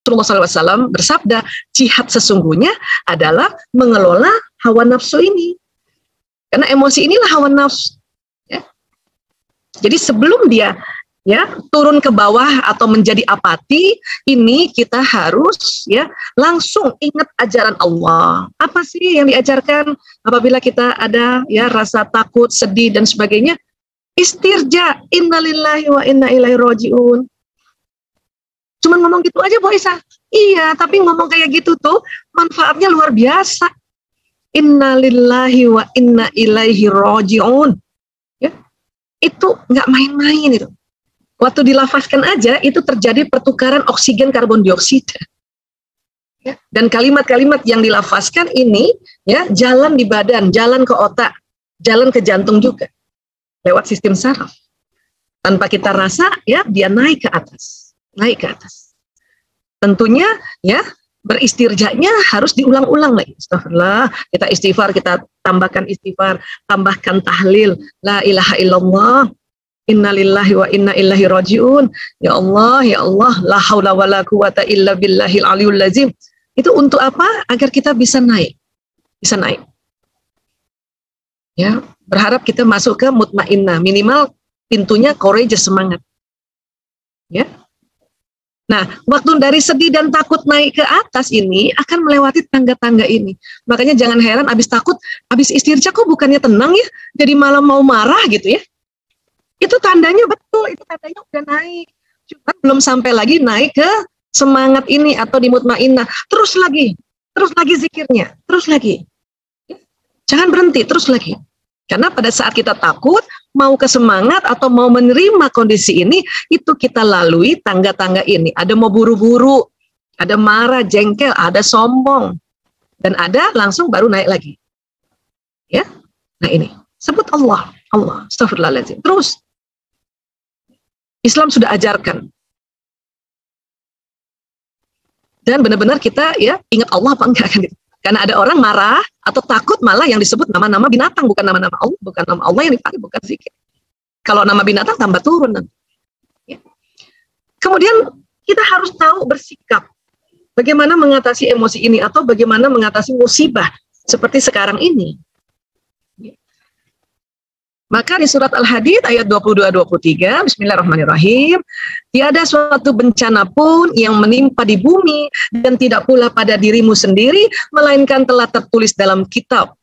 Rasulullah SAW bersabda, jihad sesungguhnya adalah mengelola hawa nafsu ini. Karena emosi inilah hawa nafsu. Ya. Jadi sebelum dia turun ke bawah atau menjadi apati, ini kita harus langsung ingat ajaran Allah. Apa sih yang diajarkan apabila kita ada rasa takut, sedih dan sebagainya? Istirja, innalillahi wa inna ilaihi rajiun. Cuman ngomong gitu aja Bu Isa. Iya, tapi ngomong kayak gitu tuh manfaatnya luar biasa. Innalillahi wa inna ilaihi rajiun. Ya. Itu nggak main-main itu. Waktu dilafazkan aja itu terjadi pertukaran oksigen karbon dioksida. Ya. Dan kalimat-kalimat yang dilafazkan ini jalan di badan, jalan ke otak, jalan ke jantung juga lewat sistem saraf. Tanpa kita rasa dia naik ke atas, Tentunya beristirjanya harus diulang-ulang lagi. Astagfirullah, kita istighfar, kita tambahkan istighfar, tambahkan tahlil, la ilaha illallah. Innalillahi wa inna ilaihi rajiun. Ya Allah, la haula wala quwata illa billahil aliyul lazim. Itu untuk apa? Agar kita bisa naik. Ya, berharap kita masuk ke mutmainnah, minimal pintunya courageous, semangat. Ya. Nah, waktu dari sedih dan takut naik ke atas ini akan melewati tangga-tangga ini. Makanya jangan heran abis takut, abis istirja kok bukannya tenang ya, jadi malah mau marah gitu ya. Itu tandanya betul, itu tandanya udah naik. Cuma belum sampai lagi naik ke semangat ini atau di mutmainnah. Terus lagi zikirnya, terus lagi. Jangan berhenti, terus lagi. Karena pada saat kita takut, mau ke semangat atau mau menerima kondisi ini, itu kita lalui tangga-tangga ini. Ada mau buru-buru, ada marah, jengkel, ada sombong, dan ada langsung baru naik lagi. Ya, nah ini sebut Allah, astagfirullahaladzim. Terus Islam sudah ajarkan. Dan benar-benar kita ingat Allah apa enggak kan gitu. Karena ada orang marah atau takut malah yang disebut nama-nama binatang, bukan nama-nama Allah, bukan nama Allah yang dipakai, bukan zikir. Kalau nama binatang tambah turun nanti. Ya. Kemudian kita harus tahu bersikap. Bagaimana mengatasi emosi ini atau bagaimana mengatasi musibah seperti sekarang ini. Maka di surat Al-Hadid ayat 22-23, Bismillahirrahmanirrahim, tiada suatu bencana pun yang menimpa di bumi dan tidak pula pada dirimu sendiri, melainkan telah tertulis dalam kitab.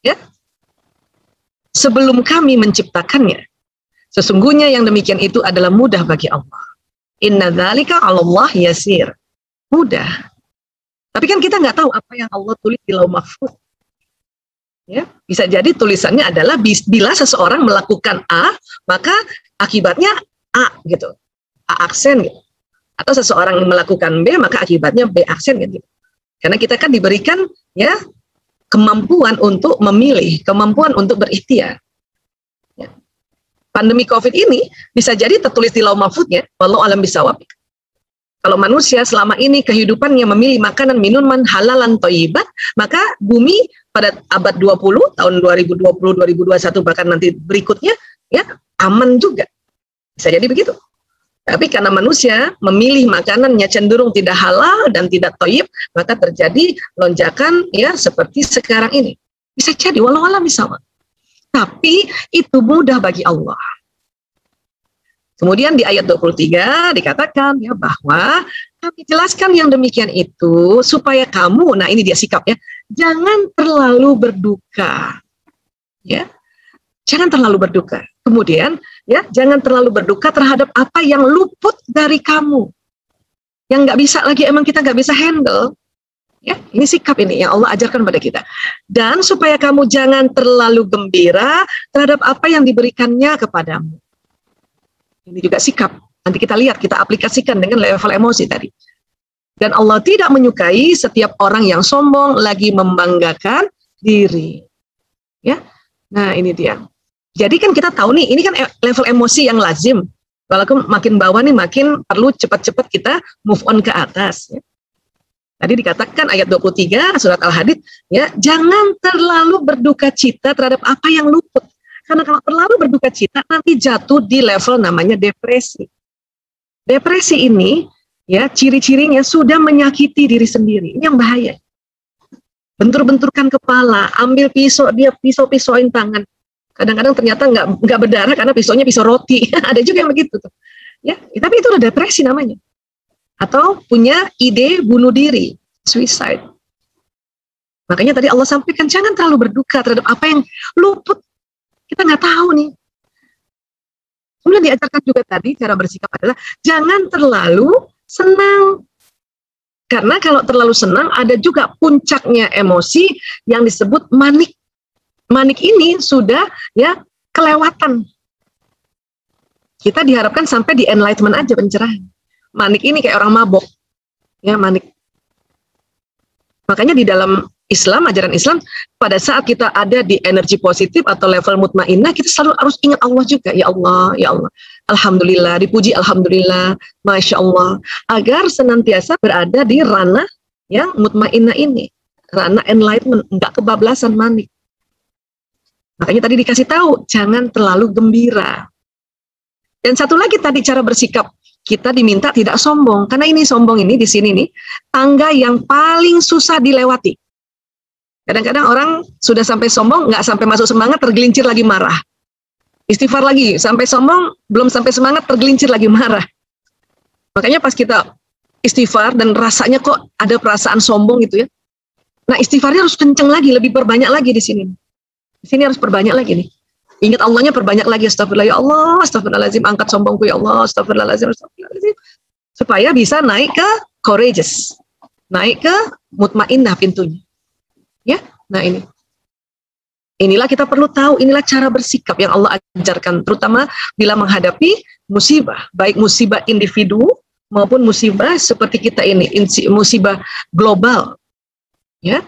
Ya? Sebelum kami menciptakannya. Sesungguhnya yang demikian itu adalah mudah bagi Allah. Inna dzalika 'alallah yasir. Mudah. Tapi kan kita nggak tahu apa yang Allah tulis di Lauh Mahfuz. Ya, bisa jadi tulisannya adalah bila seseorang melakukan A, maka akibatnya A gitu. A aksen gitu. Atau seseorang melakukan B, maka akibatnya B aksen gitu. Karena kita kan diberikan kemampuan untuk memilih, kemampuan untuk berikhtiar. Ya. Pandemi Covid ini bisa jadi tertulis di Lauh Mahfuznya, wallahu alam bisawab. Kalau manusia selama ini kehidupannya memilih makanan, minuman halalan thayyibat, maka bumi pada abad 20, tahun 2020, 2021, bahkan nanti berikutnya, aman juga. Bisa jadi begitu. Tapi karena manusia memilih makanannya cenderung tidak halal dan tidak thayyib, maka terjadi lonjakan seperti sekarang ini. Bisa jadi, walau alam bisawab. Tapi itu mudah bagi Allah. Kemudian di ayat 23 dikatakan bahwa kami jelaskan yang demikian itu supaya kamu, nah ini dia sikap jangan terlalu berduka. Jangan terlalu berduka. Kemudian jangan terlalu berduka terhadap apa yang luput dari kamu. Yang nggak bisa lagi, emang kita nggak bisa handle. Ini sikap ini yang Allah ajarkan pada kita. Dan supaya kamu jangan terlalu gembira terhadap apa yang diberikannya kepadamu. Ini juga sikap. Nanti kita lihat, kita aplikasikan dengan level emosi tadi. Dan Allah tidak menyukai setiap orang yang sombong lagi membanggakan diri. Nah ini dia. Jadi kan kita tahu nih, ini kan level emosi yang lazim. Walaupun makin bawah nih, makin perlu cepat-cepat kita move on ke atas. Tadi dikatakan ayat 23 surat Al-Hadid, jangan terlalu berduka cita terhadap apa yang luput. Karena kalau terlalu berduka cita, nanti jatuh di level namanya depresi. Depresi ini ya ciri-cirinya sudah menyakiti diri sendiri. Ini yang bahaya. Bentur-benturkan kepala, ambil pisau, dia pisau-pisauin tangan. Kadang-kadang ternyata nggak berdarah karena pisaunya pisau roti. Ada juga yang begitu tuh. Ya, tapi itu udah depresi namanya. Atau punya ide bunuh diri, suicide. Makanya tadi Allah sampaikan jangan terlalu berduka terhadap apa yang luput. Kita nggak tahu nih. Kemudian diajarkan juga tadi cara bersikap adalah jangan terlalu senang. Karena kalau terlalu senang ada juga puncaknya emosi yang disebut manik. Manik ini sudah ya kelewatan. Kita diharapkan sampai di enlightenment aja pencerahan. Manik ini kayak orang mabok. Ya, manik. Makanya di dalam Islam, ajaran Islam, pada saat kita ada di energi positif atau level mutmainnah, kita selalu harus ingat Allah juga. Ya Allah, ya Allah. Alhamdulillah, dipuji Alhamdulillah, Masya Allah. Agar senantiasa berada di ranah yang mutmainnah ini. Ranah enlightenment, enggak kebablasan manik. Makanya tadi dikasih tahu, jangan terlalu gembira. Dan satu lagi tadi cara bersikap, kita diminta tidak sombong. Karena ini sombong ini di sini nih, tangga yang paling susah dilewati. Kadang-kadang orang sudah sampai sombong, nggak sampai masuk semangat, tergelincir lagi marah. Istighfar lagi, sampai sombong, belum sampai semangat, tergelincir lagi marah. Makanya pas kita istighfar dan rasanya kok ada perasaan sombong gitu ya. Nah istighfarnya harus kenceng lagi, lebih perbanyak lagi di sini. Di sini harus perbanyak lagi nih. Ingat Allahnya perbanyak lagi, astagfirullah ya Allah, astagfirullahaladzim, angkat sombongku ya Allah, astagfirullahaladzim, astagfirullahaladzim. Supaya bisa naik ke courageous, naik ke mutmainnah pintunya. Ya, nah ini. Inilah kita perlu tahu, inilah cara bersikap yang Allah ajarkan, terutama bila menghadapi musibah, baik musibah individu maupun musibah seperti kita ini, musibah global. Ya.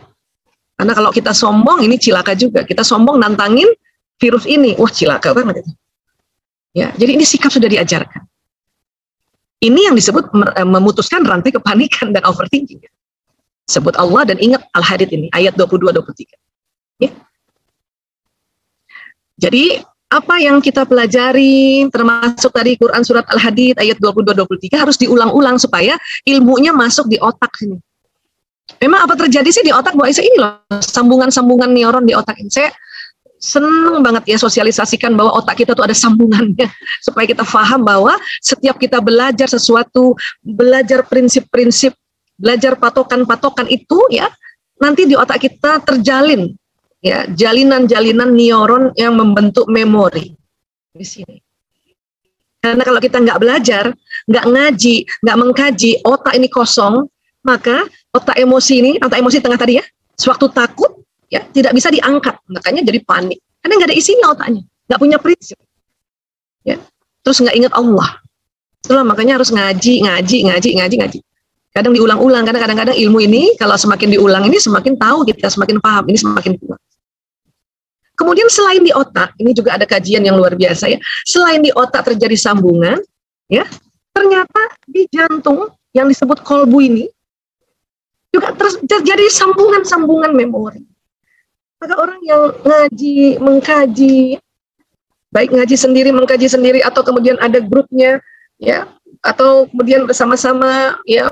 Karena kalau kita sombong ini cilaka juga. Kita sombong nantangin virus ini, wah cilaka banget itu. Ya, jadi ini sikap sudah diajarkan. Ini yang disebut memutuskan rantai kepanikan dan overthinking. Sebut Allah dan ingat Al-Hadid ini, ayat 22-23. Ya. Jadi, apa yang kita pelajari, termasuk tadi Quran Surat Al-Hadid, ayat 22-23, harus diulang-ulang supaya ilmunya masuk di otak sini. Memang apa terjadi sih di otak, Bu Aisyah? Ini loh, sambungan-sambungan neuron di otak ini. Saya senang banget ya sosialisasikan bahwa otak kita tuh ada sambungannya. Supaya kita paham bahwa setiap kita belajar sesuatu, belajar prinsip-prinsip, belajar patokan-patokan itu ya nanti di otak kita terjalin ya jalinan-jalinan neuron yang membentuk memori di sini. Karena kalau kita nggak belajar, nggak ngaji, nggak mengkaji, otak ini kosong, maka otak emosi ini, otak emosi tengah tadi ya, sewaktu takut ya tidak bisa diangkat, makanya jadi panik. Karena nggak ada isinya otaknya, nggak punya prinsip. Ya, terus nggak ingat Allah. Itulah makanya harus ngaji. Kadang diulang-ulang, karena kadang-kadang ilmu ini kalau semakin diulang ini semakin tahu kita, semakin paham, ini semakin kuat. Kemudian selain di otak, ini juga ada kajian yang luar biasa ya. Selain di otak terjadi sambungan, ya ternyata di jantung yang disebut kolbu ini juga terjadi sambungan-sambungan memori. Maka orang yang ngaji, mengkaji, baik ngaji sendiri, mengkaji sendiri, atau kemudian ada grupnya, ya, atau kemudian bersama-sama, ya,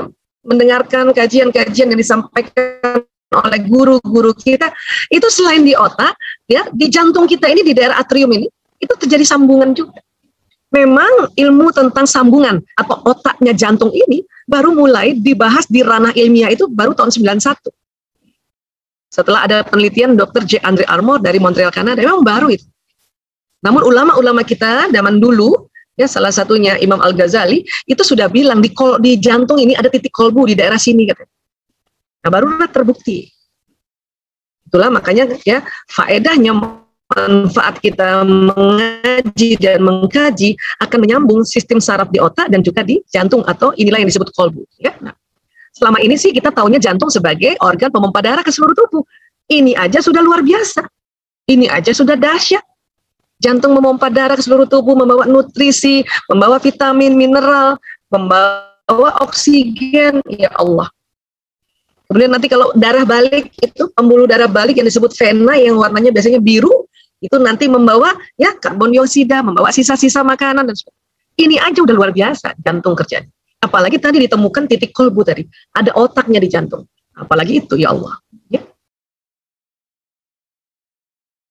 mendengarkan kajian-kajian yang disampaikan oleh guru-guru kita, itu selain di otak, ya, di jantung kita ini, di daerah atrium ini, itu terjadi sambungan juga. Memang ilmu tentang sambungan atau otaknya jantung ini baru mulai dibahas di ranah ilmiah itu baru tahun 91. Setelah ada penelitian Dr. J. Andre Armour dari Montreal, Kanada, memang baru itu. Namun ulama-ulama kita zaman dulu, ya salah satunya Imam Al-Ghazali itu sudah bilang di jantung ini ada titik kolbu di daerah sini katanya. Nah, barulah terbukti. Itulah makanya ya faedahnya manfaat kita mengaji dan mengkaji akan menyambung sistem saraf di otak dan juga di jantung, atau inilah yang disebut kolbu. Ya. Nah, selama ini sih kita taunya jantung sebagai organ pemompa darah ke seluruh tubuh. Ini aja sudah luar biasa. Ini aja sudah dahsyat. Jantung memompa darah ke seluruh tubuh, membawa nutrisi, membawa vitamin, mineral, membawa oksigen, ya Allah. Kemudian nanti kalau darah balik itu, pembuluh darah balik yang disebut vena yang warnanya biasanya biru, itu nanti membawa ya karbon dioksida, membawa sisa-sisa makanan dan sebagainya. Ini aja udah luar biasa jantung kerjanya. apalagi tadi ditemukan titik kolbu tadi, ada otaknya di jantung. Apalagi itu ya Allah.